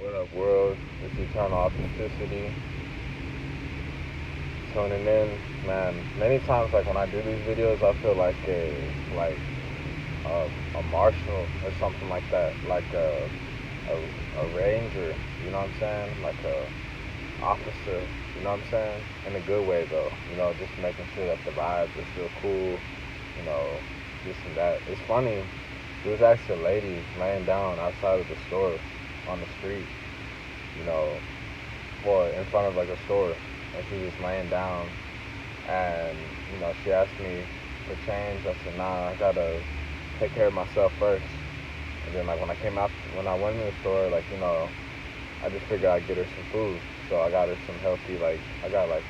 What up, world? It's Eternal Authenticity. Tuning in, man. Many times, like when I do these videos, I feel like a marshal or something like that, like a ranger. You know what I'm saying? Like a officer. You know what I'm saying? In a good way, though. Just making sure that the vibes are still cool. You know, this and that. It's funny. There was actually a lady laying down outside of the store on the street, you know, for in front of like a store, and she was just laying down, and she asked me for change. I said, nah, I gotta take care of myself first. And then like when I went in the store, I just figured I'd get her some food. So I got her some healthy, like I got like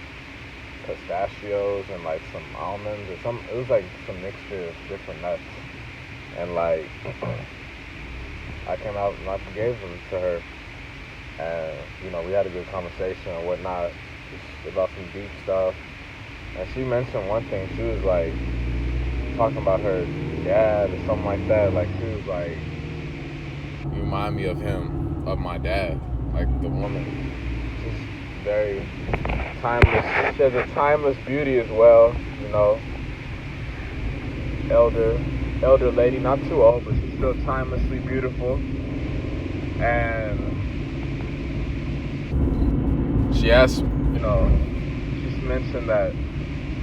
pistachios and like some almonds or some. It was like some mixture of different nuts, and like I came out and I gave them to her, and we had a good conversation and whatnot, just about some deep stuff. And she mentioned one thing. She was like talking about her dad or something like that. Like she was like, "You remind me of him, of my dad." Like the woman, just very timeless. She has a timeless beauty as well. Elder lady, not too old, but she's still timelessly beautiful. And she asked, she mentioned that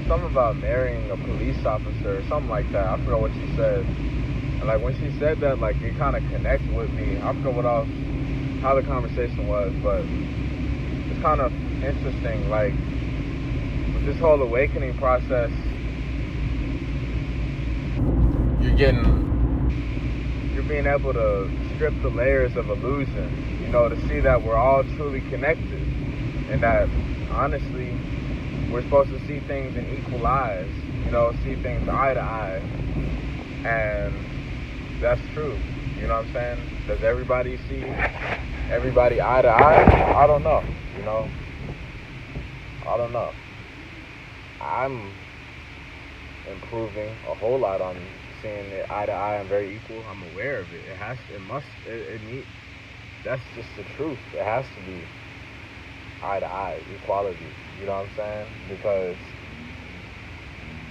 something about marrying a police officer or something like that. I forgot what she said. And like when she said that, like it kind of connected with me. I forgot how the conversation was, but it's kind of interesting. Like with this whole awakening process, you're being able to strip the layers of illusion, to see that we're all truly connected, and that honestly we're supposed to see things in equal eyes, see things eye to eye. And that's true. You know what I'm saying? Does everybody see everybody eye to eye? I don't know. I don't know. I'm improving a whole lot on seeing it eye to eye and very equal. I'm aware of it. That's just the truth. It has to be eye to eye, equality. You know what I'm saying? Because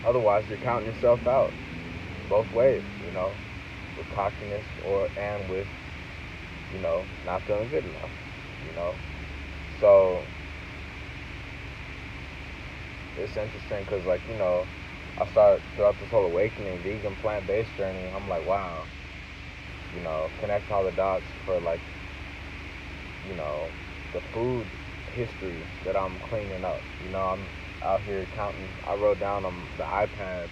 otherwise you're counting yourself out both ways, with cockiness and with, not feeling good enough, So it's interesting because, I started throughout this whole awakening, vegan, plant-based journey. I'm like, wow, connect all the dots for the food history that I'm cleaning up. I'm out here counting. I wrote down on the iPad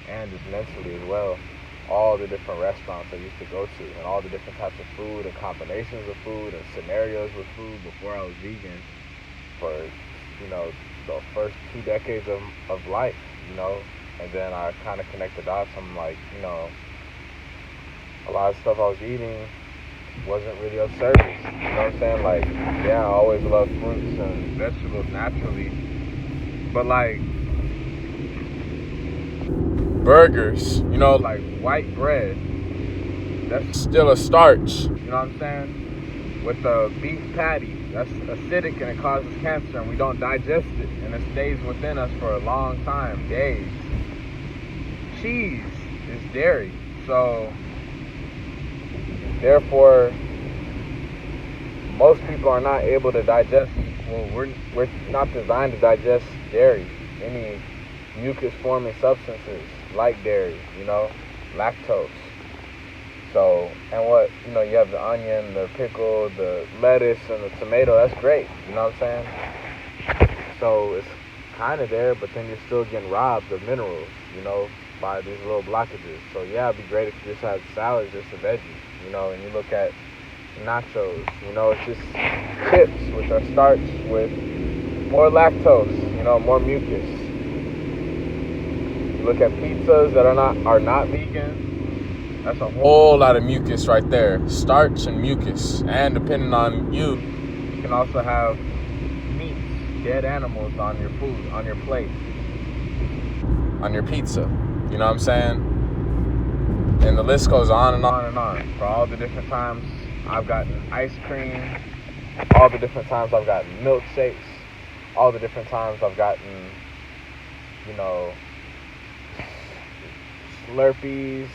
and just mentally as well all the different restaurants I used to go to and all the different types of food and combinations of food and scenarios with food before I was vegan for the first 2 decades of life, and then I kind of connect the dots. I'm like, a lot of stuff I was eating wasn't really of service. You know what I'm saying? Like, yeah, I always loved fruits and vegetables naturally, but like burgers, like white bread, that's still a starch. You know what I'm saying? With the beef patty, that's acidic and it causes cancer, and we don't digest it, and it stays within us for a long time, days. Cheese is dairy, so therefore most people are not able to digest. Well, we're not designed to digest dairy, any mucus forming substances like dairy, lactose. So, and what, you have the onion, the pickle, the lettuce, and the tomato. That's great, you know what I'm saying? So it's kind of there, but then you're still getting robbed of minerals, by these little blockages. So yeah, it'd be great if you just had salad, just a veggie, and you look at nachos, it's just chips, which are starch with more lactose, more mucus. You look at pizzas that are not vegan, that's a whole lot of mucus right there. Starch and mucus. And depending on you can also have meats, dead animals on your food, on your plate, on your pizza. You know what I'm saying? And the list goes on and on and on. For all the different times I've gotten ice cream all the different times I've gotten milkshakes, all the different times I've gotten, you know, Slurpees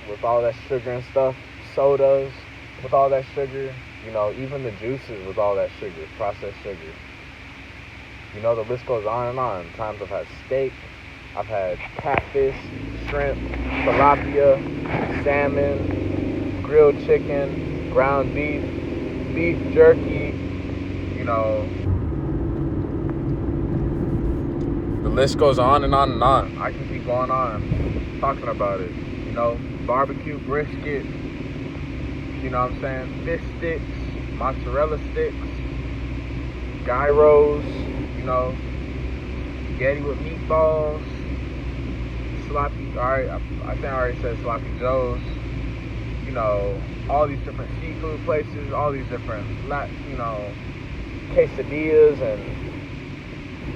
with all that sugar and stuff, sodas with all that sugar, even the juices with all that sugar, processed sugar. The list goes on and on. Times I've had steak, I've had catfish, shrimp, tilapia, salmon, grilled chicken, ground beef, beef jerky, the list goes on and on and on. I can keep going on talking about it. Barbecue brisket, fish sticks, mozzarella sticks, gyros, spaghetti with meatballs, sloppy, I think I already said sloppy joes, all these different seafood places, all these different, quesadillas and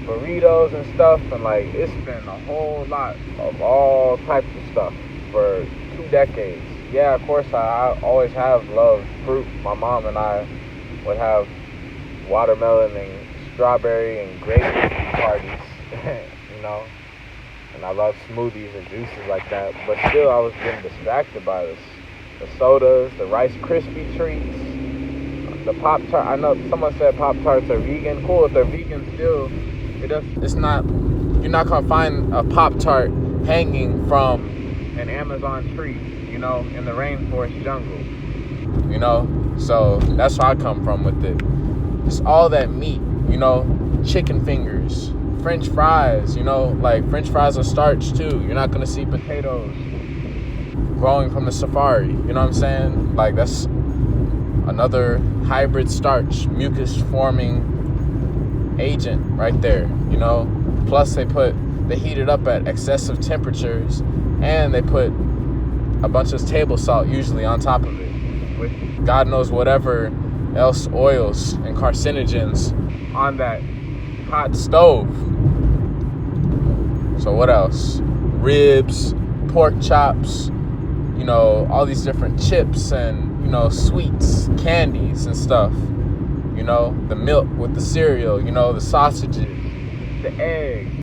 burritos and stuff, and it's been a whole lot of all types of stuff for 2 decades. Yeah, of course, I always have loved fruit. My mom and I would have watermelon and strawberry and grape parties, and I love smoothies and juices like that, but still I was getting distracted by this. The sodas, the Rice Krispie treats, the Pop-Tart. I know someone said Pop-Tarts are vegan. Cool, if they're vegan still, it's not, you're not gonna find a Pop-Tart hanging from an Amazon tree, in the rainforest jungle, so that's where I come from with it. It's all that meat, chicken fingers, French fries, French fries are starch too. You're not gonna see potatoes growing from the safari, you know what I'm saying? That's another hybrid starch, mucus forming agent right there, plus they heat it up at excessive temperatures, and they put a bunch of table salt usually on top of it, with God knows whatever else oils and carcinogens on that hot stove. So what else? Ribs, pork chops, all these different chips and, sweets, candies and stuff. The milk with the cereal, the sausages, the eggs,